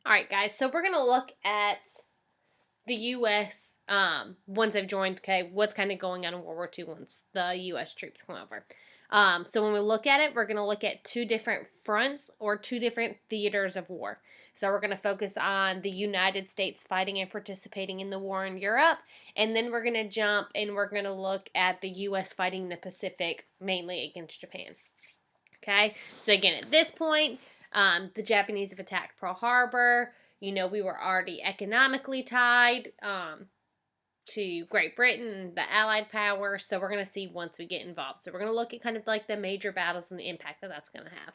All right, guys. So we're gonna look at the U.S. Once they've joined. Okay, what's kind of going on in World War II once the U.S. troops come over. So when we look at it, we're gonna look at two different fronts or two different theaters of war. So we're gonna focus on the United States fighting and participating in the war in Europe, and then we're gonna jump and we're gonna look at the U.S. fighting the Pacific, mainly against Japan. Okay, so again, at this point, the Japanese have attacked Pearl Harbor. We were already economically tied to Great Britain, the Allied power. So we're going to see once we get involved. So we're going to look at kind of like the major battles and the impact that that's going to have.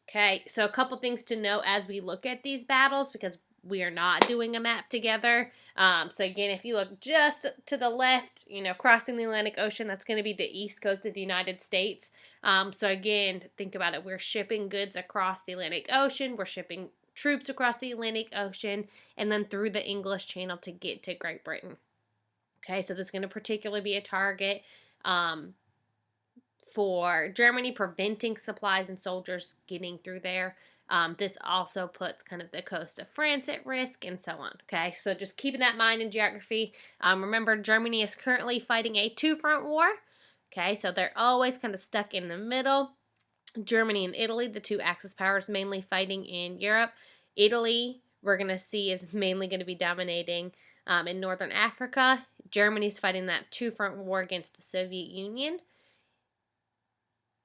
Okay, so a couple things to know as we look at these battles because we are not doing a map together. So again, if you look just to the left, crossing the Atlantic Ocean, that's going to be the east coast of the United States. So again, think about it. We're shipping goods across the Atlantic Ocean. We're shipping troops across the Atlantic Ocean and then through the English Channel to get to Great Britain. Okay, so this is going to particularly be a target. For Germany, preventing supplies and soldiers getting through there. This also puts kind of the coast of France at risk and so on. Okay, so just keeping that in mind in geography. Remember, Germany is currently fighting a two-front war. Okay, so they're always kind of stuck in the middle. Germany and Italy, the two Axis powers, mainly fighting in Europe. Italy, we're going to see, is mainly going to be dominating in northern Africa. Germany's fighting that two-front war against the Soviet Union.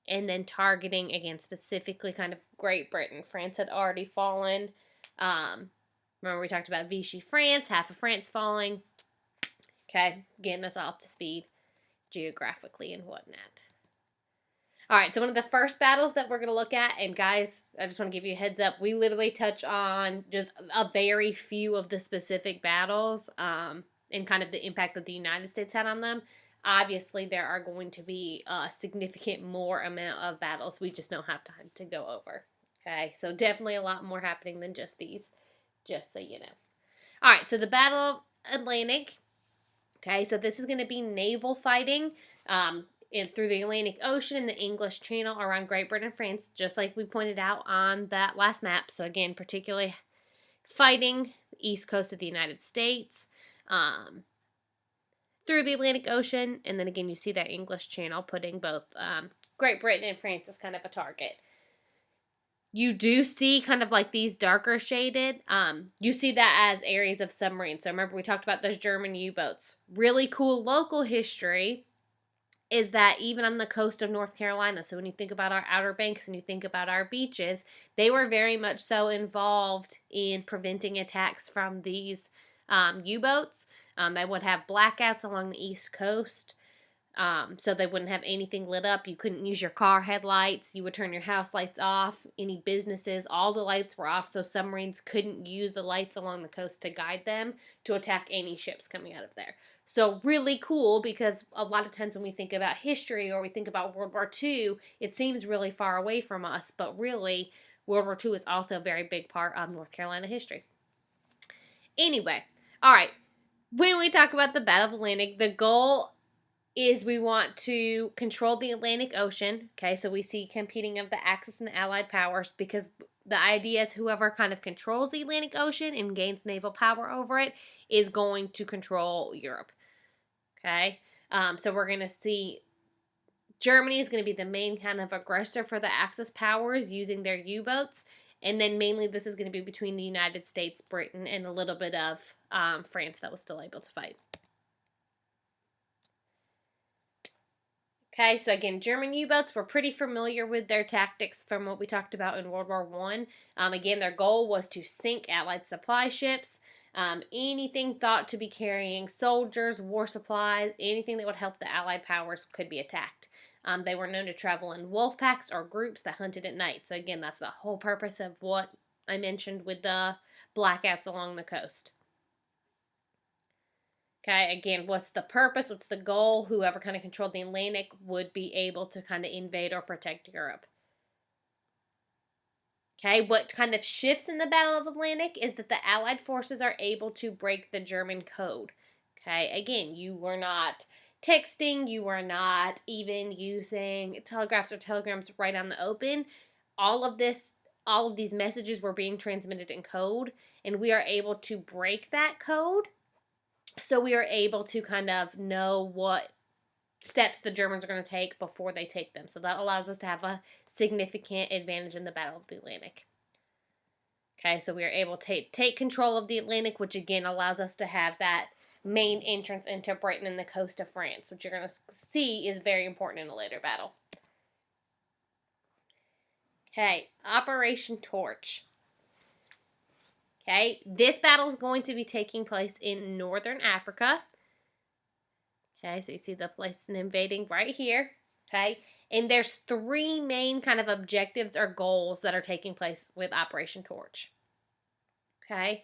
And then targeting, again, specifically kind of Great Britain. France had already fallen. Remember we talked about Vichy France, half of France falling. Okay, getting us all up to speed geographically and whatnot. All right, so one of the first battles that we're going to look at, and guys, I just want to give you a heads up, we literally touch on just a very few of the specific battles and kind of the impact that the United States had on them. Obviously, there are going to be a significant more amount of battles we just don't have time to go over. Okay, so definitely a lot more happening than just these, just so you know. All right, so the Battle of Atlantic. Okay, so this is going to be naval fighting through the Atlantic Ocean and the English Channel around Great Britain and France, just like we pointed out on that last map. So again, particularly fighting the east coast of the United States. Through the Atlantic Ocean, and then again you see that English Channel putting both Great Britain and France as kind of a target. You do see kind of like these darker shaded, you see that as areas of submarines. So remember we talked about those German U-boats. Really cool local history is that even on the coast of North Carolina, so when you think about our Outer Banks and you think about our beaches, they were very much so involved in preventing attacks from these U-boats. They would have blackouts along the East Coast, so they wouldn't have anything lit up. You couldn't use your car headlights. You would turn your house lights off. Any businesses, all the lights were off, so submarines couldn't use the lights along the coast to guide them to attack any ships coming out of there. So really cool because a lot of times when we think about history or we think about World War II, it seems really far away from us, but really World War II is also a very big part of North Carolina history. Anyway, all right. When we talk about the Battle of Atlantic, the goal is we want to control the Atlantic Ocean. Okay, so we see competing of the Axis and the Allied powers because the idea is whoever kind of controls the Atlantic Ocean and gains naval power over it is going to control Europe. Okay, so we're going to see Germany is going to be the main kind of aggressor for the Axis powers using their U-boats. And then mainly this is going to be between the United States, Britain, and a little bit of France that was still able to fight. Okay, so again, German U-boats, we're pretty familiar with their tactics from what we talked about in World War I. Again, their goal was to sink Allied supply ships. Anything thought to be carrying soldiers, war supplies, anything that would help the Allied powers could be attacked. They were known to travel in wolf packs or groups that hunted at night. So again, that's the whole purpose of what I mentioned with the blackouts along the coast. Okay, again, what's the purpose? What's the goal? Whoever kind of controlled the Atlantic would be able to kind of invade or protect Europe. Okay, what kind of shifts in the Battle of Atlantic is that the Allied forces are able to break the German code. Okay, again, you were not texting, you were not even using telegraphs or telegrams right on the open. All of this all of these messages were being transmitted in code, and we are able to break that code. So we are able to kind of know what steps the Germans are going to take before they take them. So that allows us to have a significant advantage in the Battle of the Atlantic. Okay, so we are able to take control of the Atlantic, which again allows us to have that main entrance into Britain and the coast of France, which you're going to see is very important in a later battle. Okay, Operation Torch. Okay, this battle is going to be taking place in northern Africa. Okay, so you see the place invading right here. Okay, and there's three main kind of objectives or goals that are taking place with Operation Torch. Okay,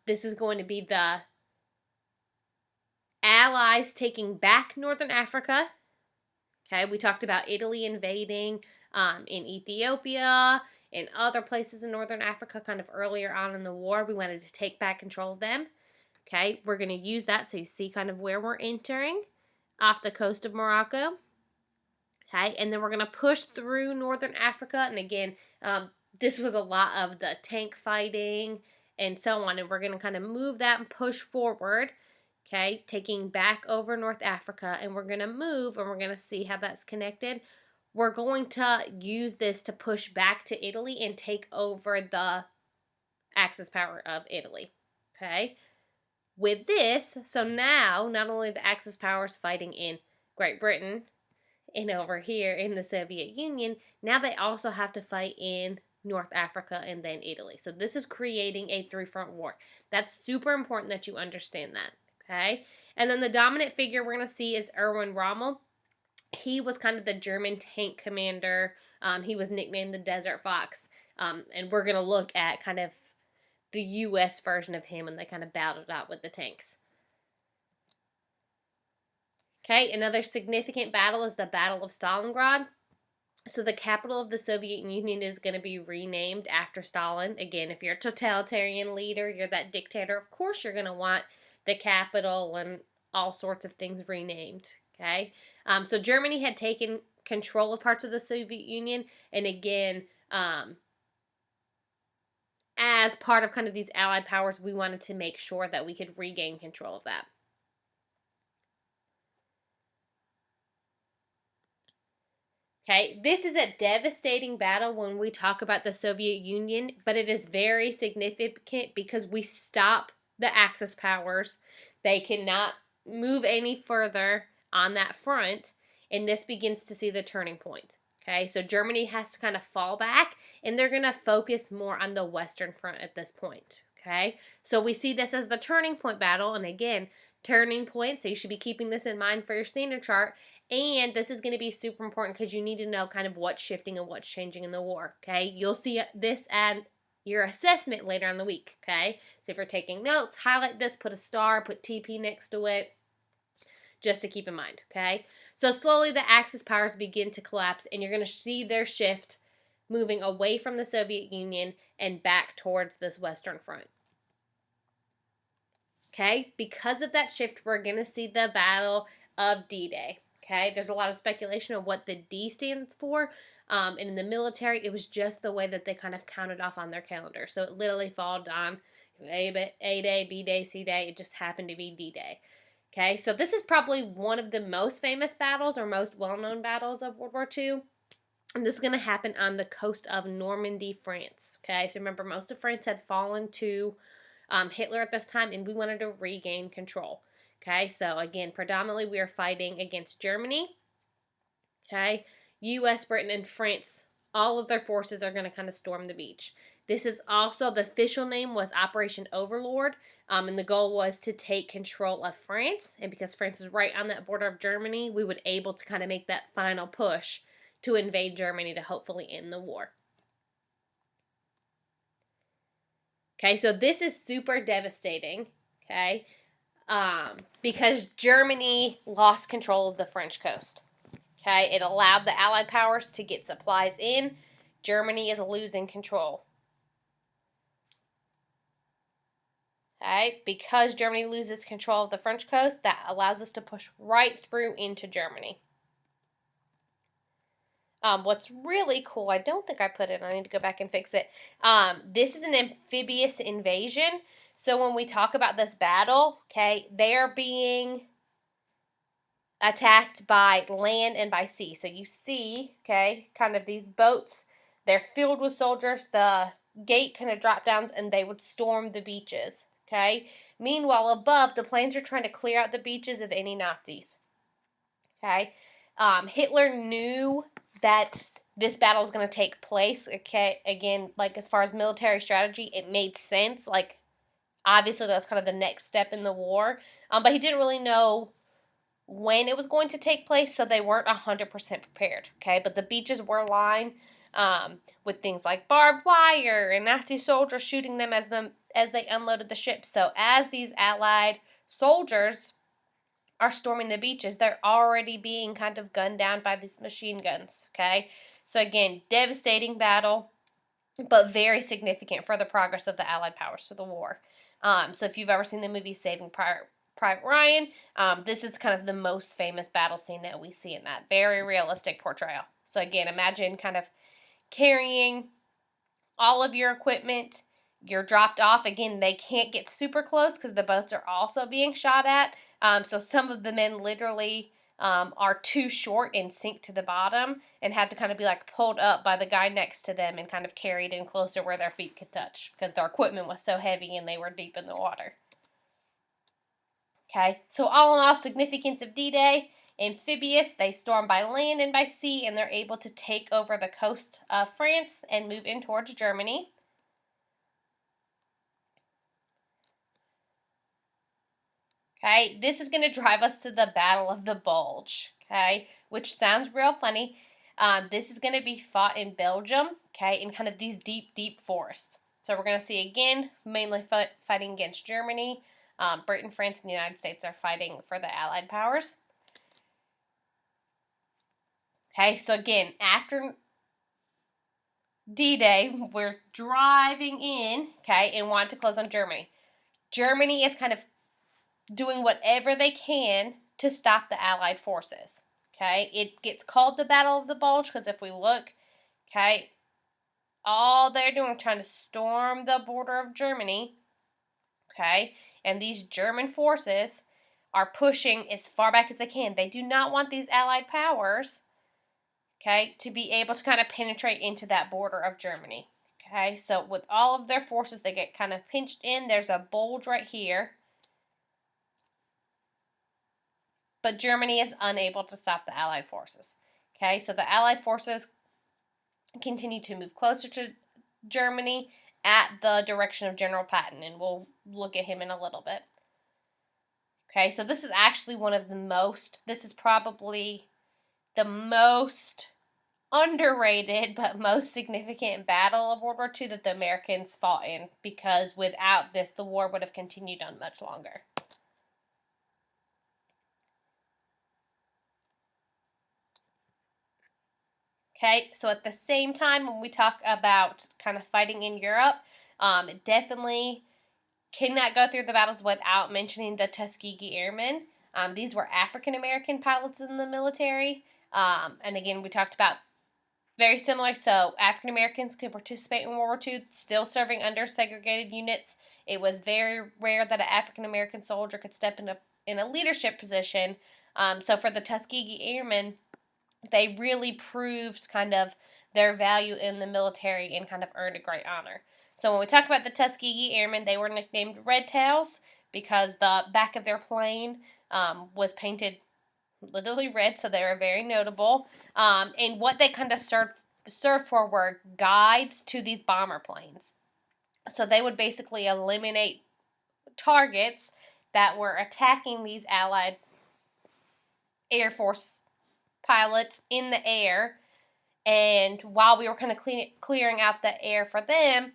this is going to be the Allies taking back northern Africa. Okay, we talked about Italy invading in Ethiopia and other places in northern Africa kind of earlier on in the war. We wanted to take back control of them. Okay, we're going to use that so you see kind of where we're entering off the coast of Morocco. Okay, and then we're going to push through northern Africa. And again, this was a lot of the tank fighting and so on. And we're going to kind of move that and push forward. Okay, taking back over North Africa. And we're going to move and we're going to see how that's connected. We're going to use this to push back to Italy and take over the Axis power of Italy. Okay, with this, so now not only the Axis powers fighting in Great Britain and over here in the Soviet Union, now they also have to fight in North Africa and then Italy. So this is creating a three-front war. That's super important that you understand that, okay? And then the dominant figure we're going to see is Erwin Rommel. He was kind of the German tank commander. He was nicknamed the Desert Fox. And we're going to look at kind of the U.S. version of him, and they kind of battled out with the tanks. Okay, another significant battle is the Battle of Stalingrad. So the capital of the Soviet Union is going to be renamed after Stalin. Again, if you're a totalitarian leader, you're that dictator, of course you're going to want the capital and all sorts of things renamed. Okay, so Germany had taken control of parts of the Soviet Union, and again, as part of kind of these allied powers, we wanted to make sure that we could regain control of that. Okay, this is a devastating battle when we talk about the Soviet Union, but it is very significant because we stop the Axis powers. They cannot move any further on that front, and this begins to see the turning point. Okay, so Germany has to kind of fall back, and they're going to focus more on the Western front at this point. Okay, so we see this as the turning point battle, and again, turning point, so you should be keeping this in mind for your standard chart. And this is going to be super important because you need to know kind of what's shifting and what's changing in the war, okay? You'll see this at your assessment later in the week, okay? So if you're taking notes, highlight this, put a star, put TP next to it, just to keep in mind, okay? So slowly the Axis powers begin to collapse, and you're going to see their shift moving away from the Soviet Union and back towards this Western front. Okay? Because of that shift, we're going to see the Battle of D-Day. Okay, there's a lot of speculation of what the D stands for. And in the military, it was just the way that they kind of counted off on their calendar. So it literally followed on A Day, B Day, C Day. It just happened to be D Day. Okay, so this is probably one of the most famous battles or most well-known battles of World War II. And this is going to happen on the coast of Normandy, France. Okay, so remember, most of France had fallen to Hitler at this time, and we wanted to regain control. Okay, so again, predominantly we are fighting against Germany. Okay, U.S., Britain, and France, all of their forces are going to kind of storm the beach. This is also, the official name was Operation Overlord, and the goal was to take control of France. And because France is right on that border of Germany, we would able to kind of make that final push to invade Germany to hopefully end the war. Okay, so this is super devastating, okay? Because Germany lost control of the French coast. Okay, it allowed the Allied powers to get supplies in. Germany is losing control. Okay, because Germany loses control of the French coast, that allows us to push right through into Germany. What's really cool, I don't think I put it, I need to go back and fix it. This is an amphibious invasion. So when we talk about this battle, okay, they're being attacked by land and by sea. So you see, okay, kind of these boats, they're filled with soldiers. The gate kind of drop downs and they would storm the beaches, okay? Meanwhile, above, the planes are trying to clear out the beaches of any Nazis, okay? Hitler knew that this battle was going to take place, okay? Again, like as far as military strategy, it made sense. Like, obviously, that was kind of the next step in the war. But he didn't really know when it was going to take place, so they weren't 100% prepared, okay? But the beaches were lined with things like barbed wire and Nazi soldiers shooting them as they unloaded the ships. So as these Allied soldiers are storming the beaches, they're already being kind of gunned down by these machine guns, okay? So again, devastating battle, but very significant for the progress of the Allied powers to the war. So if you've ever seen the movie Saving Private Ryan, this is kind of the most famous battle scene that we see in that. Very realistic portrayal. So again, imagine kind of carrying all of your equipment. You're dropped off. Again, they can't get super close because the boats are also being shot at. So some of the men literally are too short and sink to the bottom and had to kind of be like pulled up by the guy next to them and kind of carried in closer where their feet could touch because their equipment was so heavy and they were deep in the water. Okay, so all in all, significance of D-Day. Amphibious, they storm by land and by sea, and they're able to take over the coast of France and move in towards Germany. Okay, this is going to drive us to the Battle of the Bulge, okay, which sounds real funny. This is going to be fought in Belgium, okay, in kind of these deep, deep forests. So we're going to see again, mainly fighting against Germany. Britain, France, and the United States are fighting for the Allied powers. Okay, so again, after D-Day, we're driving in, okay, and want to close on Germany. Germany is kind of doing whatever they can to stop the Allied forces. Okay, it gets called the Battle of the Bulge because if we look, okay, all they're doing trying to storm the border of Germany. Okay, and these German forces are pushing as far back as they can. They do not want these Allied powers, okay, to be able to kind of penetrate into that border of Germany. Okay, so with all of their forces, they get kind of pinched in. There's a bulge right here. But Germany is unable to stop the Allied forces. Okay, so the Allied forces continue to move closer to Germany at the direction of General Patton, and we'll look at him in a little bit. Okay, so this is actually this is probably the most underrated but most significant battle of World War II that the Americans fought in, because without this, the war would have continued on much longer. Okay, so at the same time, when we talk about kind of fighting in Europe, definitely cannot go through the battles without mentioning the Tuskegee Airmen. These were African American pilots in the military. And again, we talked about very similar. So African Americans could participate in World War II, still serving under segregated units. It was very rare that an African American soldier could step in a leadership position. So for the Tuskegee Airmen, they really proved kind of their value in the military and kind of earned a great honor. So when we talk about the Tuskegee Airmen, they were nicknamed Red Tails because the back of their plane was painted literally red, so they were very notable. And what they kind of served for were guides to these bomber planes. So they would basically eliminate targets that were attacking these Allied Air Force pilots in the air, and while we were kind of clearing out the air for them,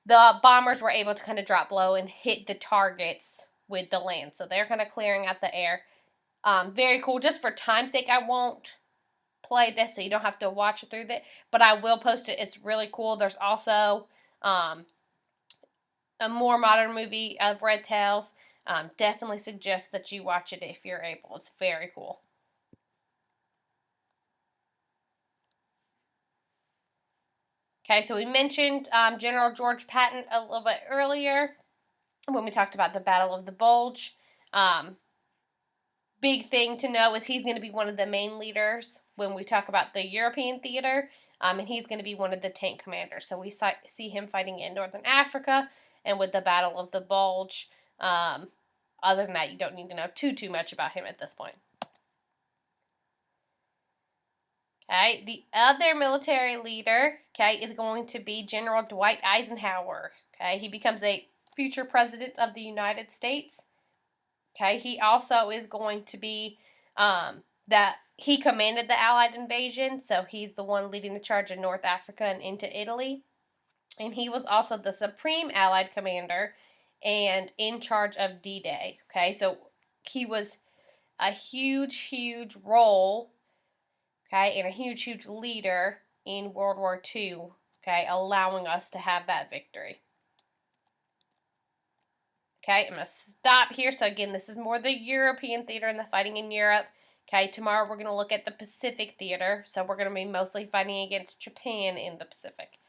the bombers were able to kind of drop low and hit the targets with the land. So they're kind of clearing out the air. Very cool. Just for time's sake, I won't play this so you don't have to watch it through that, but I will post it. It's really cool. There's also a more modern movie of Red Tails. Definitely suggest that you watch it if you're able. It's very cool. Okay, so we mentioned General George Patton a little bit earlier when we talked about the Battle of the Bulge. Big thing to know is he's going to be one of the main leaders when we talk about the European theater, and he's going to be one of the tank commanders. So we see him fighting in Northern Africa and with the Battle of the Bulge. Other than that, you don't need to know too much about him at this point. Okay, the other military leader, okay, is going to be General Dwight Eisenhower. Okay, he becomes a future president of the United States. Okay, he also is going to be that he commanded the Allied invasion, so he's the one leading the charge in North Africa and into Italy. And he was also the supreme Allied commander and in charge of D-Day. Okay, so he was a huge role, okay, and a huge leader in World War II, okay, allowing us to have that victory. Okay, I'm going to stop here. So again, this is more the European theater and the fighting in Europe. Okay, tomorrow we're going to look at the Pacific theater. So we're going to be mostly fighting against Japan in the Pacific.